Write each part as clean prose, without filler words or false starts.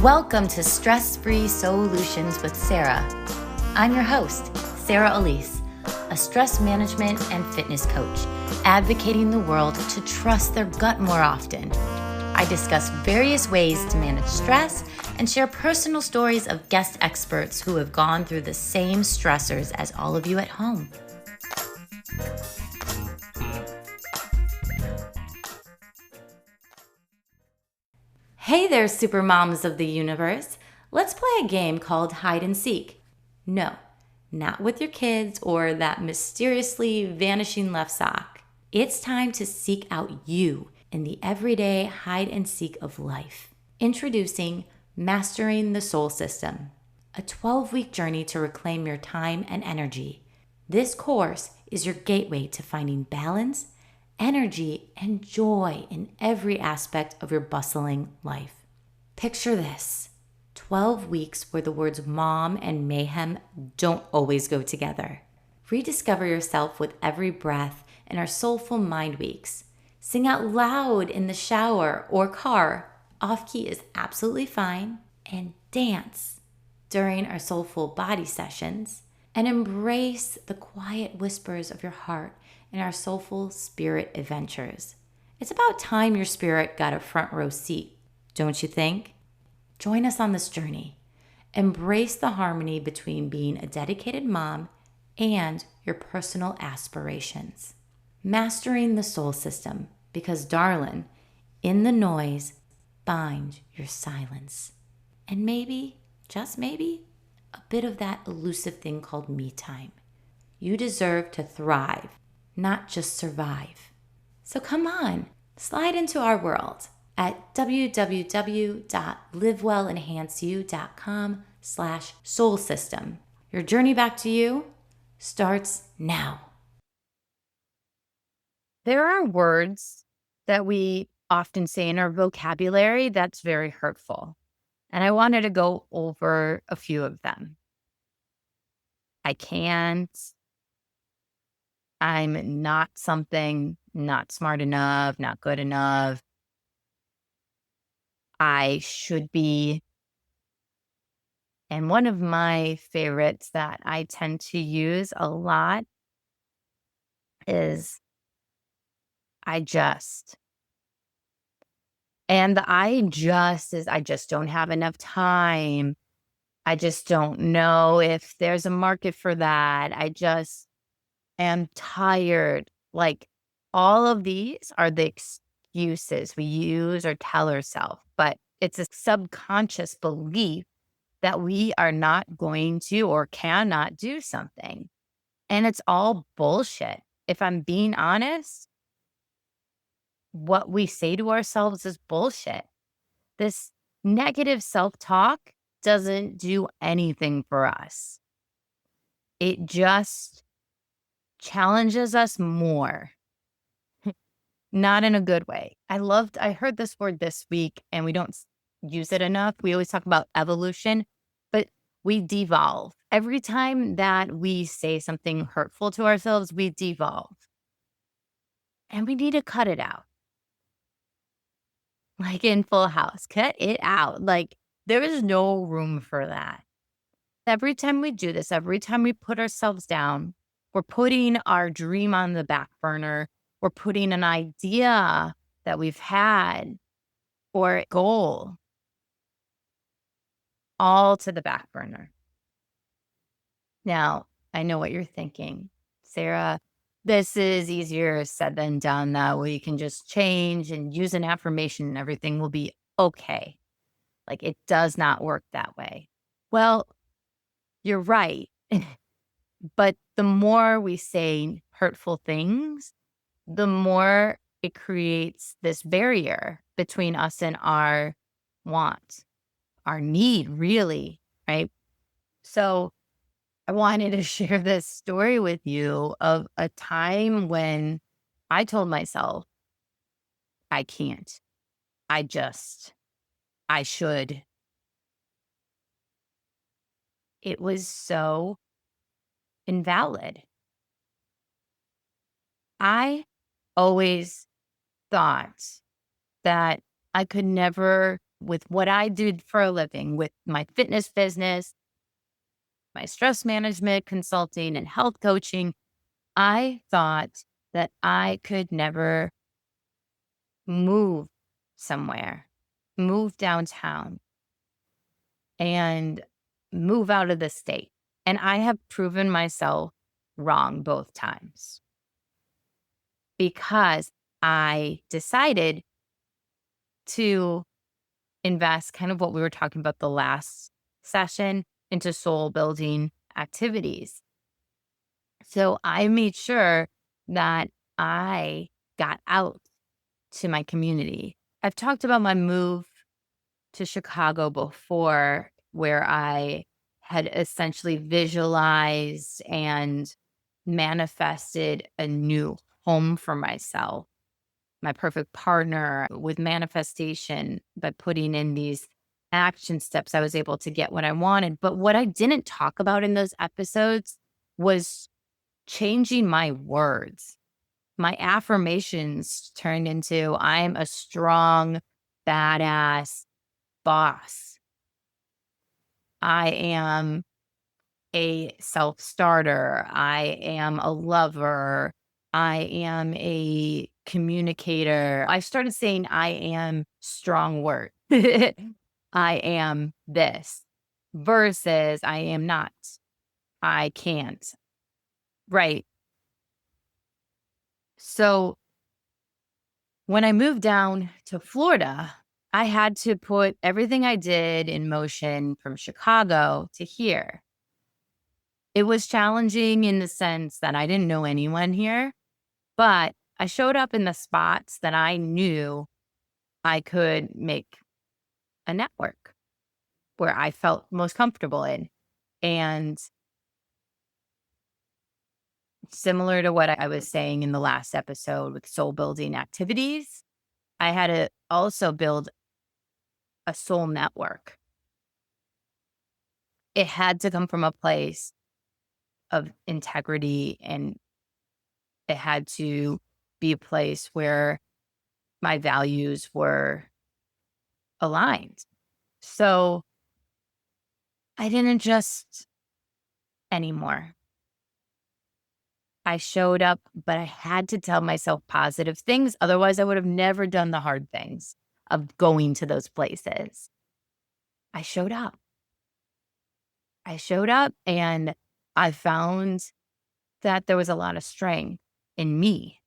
Welcome to Stress-Free Solutions with Sarah. I'm your host, Sarah Elise, a stress management and fitness coach, advocating the world to trust their gut more often. I discuss various ways to manage stress and share personal stories of guest experts who have gone through the same stressors as all of you at home. Hey there, super moms of the universe. Let's play a game called hide and seek. No, not with your kids or that mysteriously vanishing left sock. It's time to seek out you in the everyday hide and seek of life. Introducing Mastering the Soul System, a 12-week journey to reclaim your time and energy. This course is your gateway to finding balance, energy, and joy in every aspect of your bustling life. Picture this, 12 weeks where the words mom and mayhem don't always go together. Rediscover yourself with every breath in our Soulful Mind Weeks. Sing out loud in the shower or car, off-key is absolutely fine, and dance during our Soulful Body sessions, and embrace the quiet whispers of your heart in our Soulful Spirit adventures. It's about time your spirit got a front row seat, don't you think? Join us on this journey. Embrace the harmony between being a dedicated mom and your personal aspirations. Mastering the soul system, because darling, in the noise, find your silence. And maybe, just maybe, a bit of that elusive thing called me time. You deserve to thrive, not just survive. So come on, slide into our world at www.livewellenhanceyou.com/soul system. Your journey back to you starts now. There are words that we often say in our vocabulary that's very hurtful. And I wanted to go over a few of them. I can't. I'm not something, not smart enough, not good enough. I should be. And one of my favorites that I tend to use a lot is I just. And the I just is I just don't have enough time. I just don't know if there's a market for that. I just am tired. Like all of these are the excuses we use or tell ourselves, but it's a subconscious belief that we are not going to or cannot do something. And it's all bullshit. If I'm being honest, what we say to ourselves is bullshit. This negative self-talk doesn't do anything for us. It just challenges us more, not in a good way. I heard this word this week and we don't use it enough. We always talk about evolution, but we devolve. Every time that we say something hurtful to ourselves, we devolve. And we need to cut it out. Like in Full House, cut it out. Like there is no room for that. Every time we do this, every time we put ourselves down, we're putting our dream on the back burner. We're putting an idea that we've had or a goal all to the back burner. Now, I know what you're thinking, Sarah. This is easier said than done. That way you can just change and use an affirmation and everything will be okay. Like it does not work that way. Well, you're right. But the more we say hurtful things, the more it creates this barrier between us and our want, our need, really, right? So I wanted to share this story with you of a time when I told myself, I can't, I should. It was so invalid. I always thought that I could never with what I do for a living, with my fitness business, my stress management consulting and health coaching, I thought that I could never move somewhere, move downtown, and move out of the state. And I have proven myself wrong both times because I decided to invest kind of what we were talking about the last session into soul building activities. So I made sure that I got out to my community. I've talked about my move to Chicago before, where I had essentially visualized and manifested a new home for myself, my perfect partner. With manifestation, by putting in these action steps, I was able to get what I wanted. But what I didn't talk about in those episodes was changing my words. My affirmations turned into I'm a strong, badass boss. I am a self starter. I am a lover. I am a communicator. I started saying I am strong word. I am this versus I am not. I can't. Right. So when I moved down to Florida, I had to put everything I did in motion from Chicago to here. It was challenging in the sense that I didn't know anyone here, but I showed up in the spots that I knew I could make a network where I felt most comfortable in. And similar to what I was saying in the last episode with soul building activities, I had to also build a soul network. It had to come from a place of integrity, and it had to be a place where my values were aligned. So I didn't just anymore. I showed up, but I had to tell myself positive things. Otherwise, I would have never done the hard things of going to those places. I showed up. I showed up and I found that there was a lot of strength in me.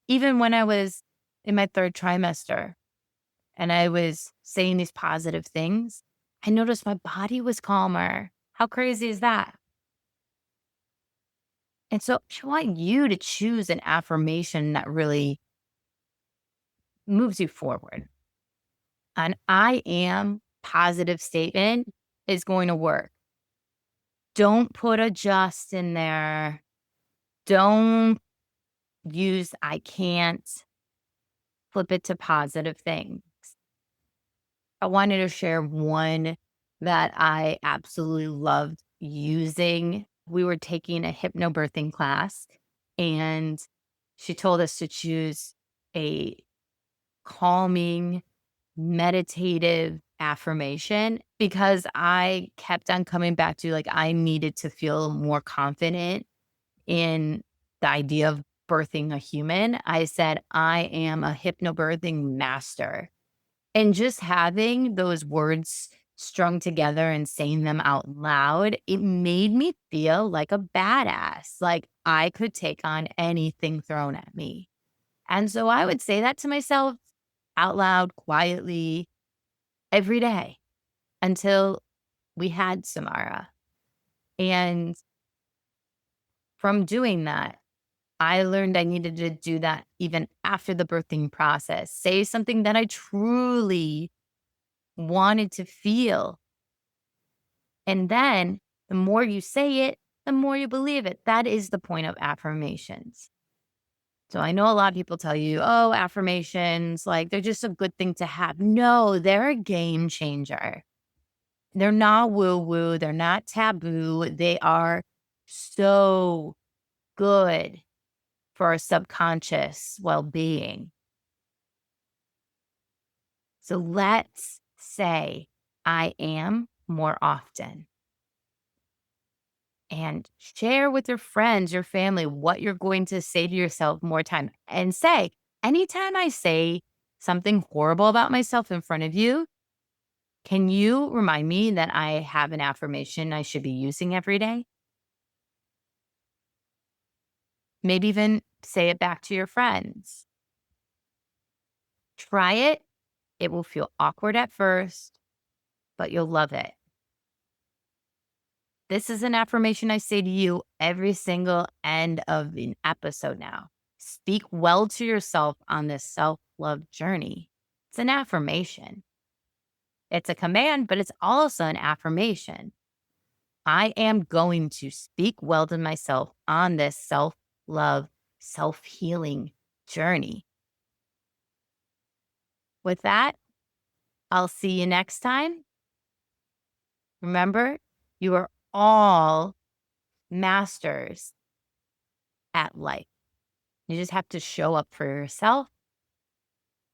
Even when I was in my third trimester and I was saying these positive things, I noticed my body was calmer. How crazy is that? And so I want you to choose an affirmation that really moves you forward. An I am positive statement is going to work. Don't put a just in there. Don't use I can't. Flip it to positive things. I wanted to share one that I absolutely loved using. We were taking a hypnobirthing class, and she told us to choose a calming, meditative affirmation because I kept on coming back to like I needed to feel more confident in the idea of birthing a human. I said, I am a hypnobirthing master. And just having those words strung together and saying them out loud, it made me feel like a badass, like I could take on anything thrown at me. And so I would say that to myself out loud, quietly, every day until we had Samara. And from doing that, I learned I needed to do that even after the birthing process. Say something that I truly wanted to feel. And then the more you say it, the more you believe it. That is the point of affirmations. So I know a lot of people tell you, oh, affirmations, like they're just a good thing to have. No, they're a game changer. They're not woo woo. They're not taboo. They are so good for our subconscious well being. So let's say I am more often. And share with your friends, your family, what you're going to say to yourself more time. And say, anytime I say something horrible about myself in front of you, can you remind me that I have an affirmation I should be using every day? Maybe even say it back to your friends. Try it. It will feel awkward at first, but you'll love it. This is an affirmation I say to you every single end of an episode now. Speak well to yourself on this self-love journey. It's an affirmation. It's a command, but it's also an affirmation. I am going to speak well to myself on this self-love, self-healing journey. With that, I'll see you next time. Remember, you are all masters at life. You just have to show up for yourself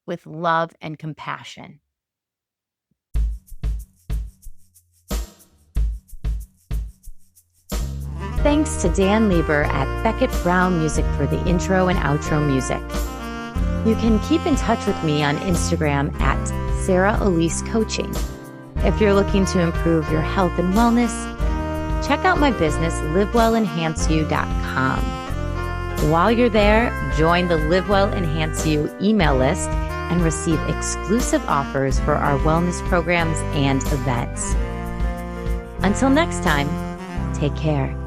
with love and compassion. Thanks to Dan Lieber at Beckett Brown Music for the intro and outro music. You can keep in touch with me on Instagram at Sarah Elise Coaching. If you're looking to improve your health and wellness, check out my business, livewellenhanceyou.com. While you're there, join the Live Well Enhance You email list and receive exclusive offers for our wellness programs and events. Until next time, take care.